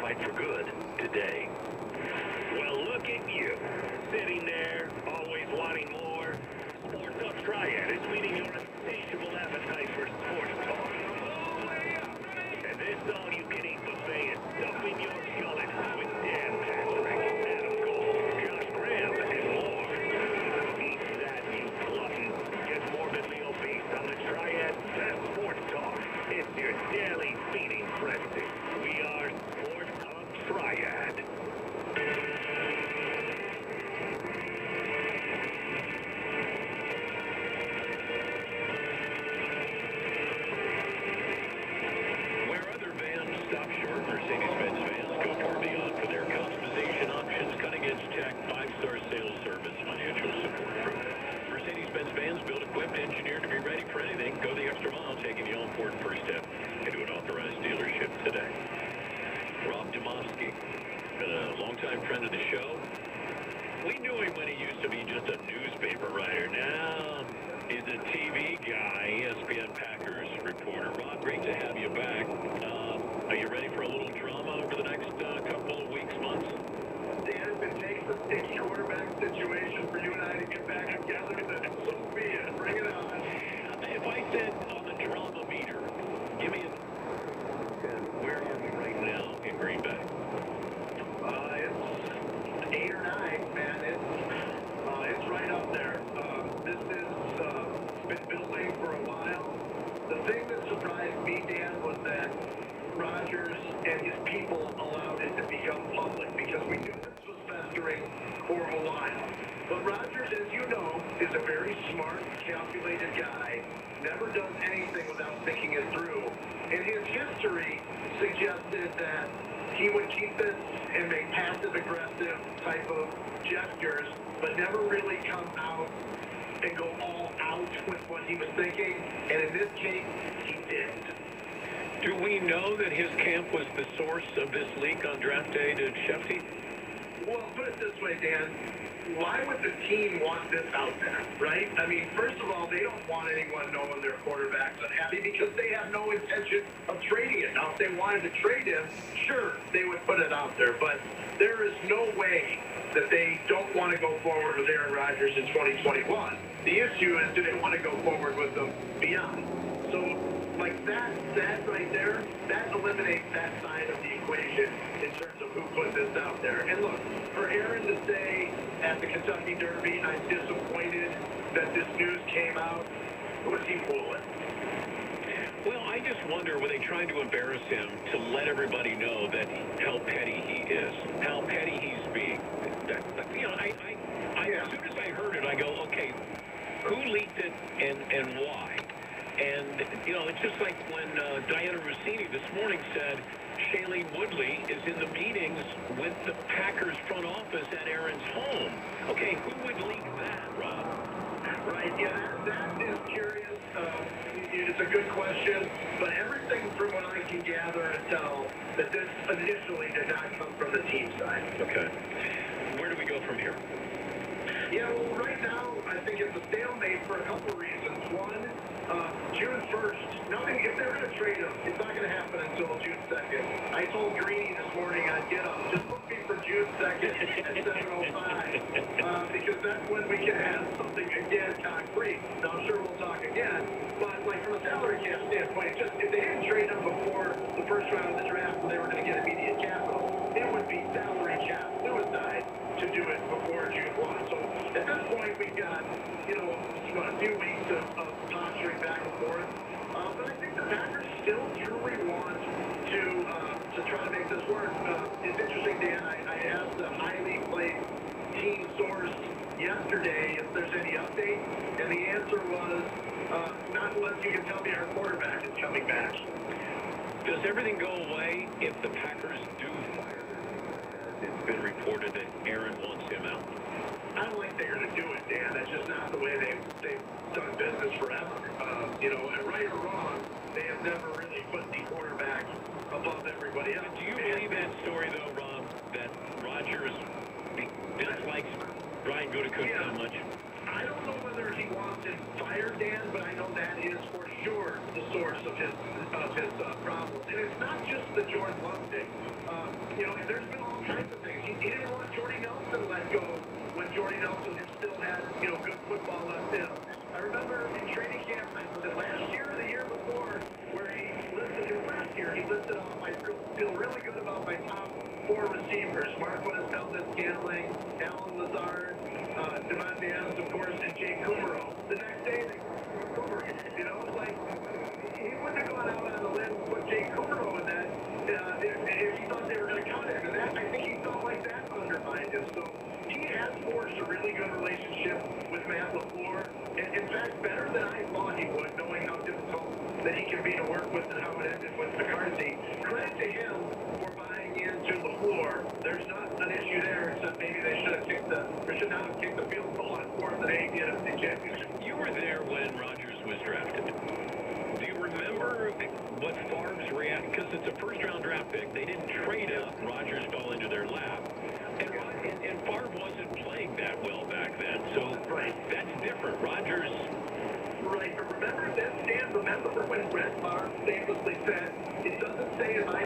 fight for good today. Well, look at you, sitting there, always wanting more. Sports Up Triad is meeting your insatiable appetite for sports talk. And this all-you-can-eat buffet is stuffing your gullet with Dan Patrick, Adam Cole, Josh Graham, and more. Eat that, you glutton. Get morbidly obese on the Triad Best Sports Talk. It's your daily feeding frenzy. We are Sports Up Triad. Where other vans stop short, Mercedes-Benz vans go far beyond for their customization options, cutting-edge tech, 5-star sales service, financial support from Mercedes-Benz vans, built, equipped, engineered to be ready for anything. Go the extra mile, taking the all-important first step into an authorized dealership today. Rob Domofsky, been a longtime friend of the show. We knew him when he used to be just a newspaper writer. Now he's a TV guy, ESPN Packers reporter. Rob, great to have you back. Are you ready for a little drama over the next couple of weeks, months? Dan, if it takes a sticky quarterback situation for you and I to get back together, then so be it. Bring it on. If I said on the drama meter, give me where are we right now in Green Bay? It's 8 or 9, man. It's right up there. This has been building for a while. The thing that surprised me, Dan, was that Rodgers and his people allowed it to become public because we knew this was festering for a while. But Rodgers, as you know, is a very smart, calculated guy, never does anything without thinking it through. And his history suggested that he would keep this and make passive-aggressive type of gestures, but never really come out and go all out with what he was thinking. And in this case, he didn't. Do we know that his camp was the source of this leak on draft day to Shefty? Well, put it this way, Dan. Why would the team want this out there, right? I mean, first of all, they don't want anyone knowing their quarterback's unhappy because they have no intention of trading it. Now, if they wanted to trade him, sure, they would put it out there. But there is no way that they don't want to go forward with Aaron Rodgers in 2021. The issue is, do they want to go forward with them beyond? So, like that right there, that eliminates that side of the equation in terms of who put this out there. And look, for Aaron to say at the Kentucky Derby, I'm disappointed that this news came out, was he fooling? Well, I just wonder, were they trying to embarrass him to let everybody know that how petty he is, how petty he's being? You know, as soon as I heard it, I go, okay, who leaked it and why? And, you know, it's just like when Diana Rossini this morning said Shailene Woodley is in the meetings with the Packers front office at Aaron's home. Okay, who would leak that, Rob? Right, yeah, that is curious. It's a good question, but everything from what I can gather and tell, that this initially did not come from the team side. Okay. Where do we go from here? Yeah, well, right now, I think it's a stalemate for a couple reasons. One, June 1st, nothing, if they're going to trade him, it's not going to happen until June 2nd. I told Greeny this morning I'd get up, just look me for June 2nd at 7:05, because that's when we can have something again concrete. Now, I'm sure we'll talk again, but like from a salary cap standpoint, just if they didn't trade him before the first round of the draft and they were going to get immediate capital, it would be salary cap suicide to do it before June 1. So at this point, we've got, a few weeks of posturing back and forth. But I think the Packers still truly want to try to make this work. It's interesting, Dan, I asked a highly placed team source yesterday if there's any update, and the answer was, not unless you can tell me our quarterback is coming back. Does everything go away if the Packers do fire him? It's been reported that Aaron wants him out. I don't think they're going to do it, Dan. That's just not the way they've done business forever. And right or wrong, they have never really put the quarterback above everybody else. Do you believe that story, though, Rob, that Rodgers dislikes Brian Gutekunst so much? I don't know whether he wants him fired, Dan, but I know that is for sure the source of his problems. And it's not just the Jordan Love thing. there's been all kinds of things. He didn't want Jordy Nelson let go when Jordy Nelson still had, good football left in him. I remember in training camp, was it last year or the year before, where he listed off, I feel really good about my top 4 receivers, Marquez Valdez-Scantling, Alan Lazard, Devontae Adams, of course, and Jake Kummerow. The next day, it's like, he wouldn't have gone out on the limb and put Jake Kummerow in that if he thought they were going to cut him. And that, I think he felt like that undermined him. So he has forged a really good relationship with Matt LaFleur. In fact, better than I thought he would, knowing how difficult that he can be to work with and how it ended with McCarthy. Credit to him for buying into LaFleur. There's not an issue there, except maybe they should not have kicked the field goal on 4th and 8 NFC Championship. You were there when Rodgers was drafted. Do you remember what Favre's reaction? Because it's a first-round draft pick. They didn't trade up. Rodgers fell into their lap. And Favre wasn't playing that well back then. So that's different. Rodgers... Right, but remember when Brett Favre famously said, it doesn't say in my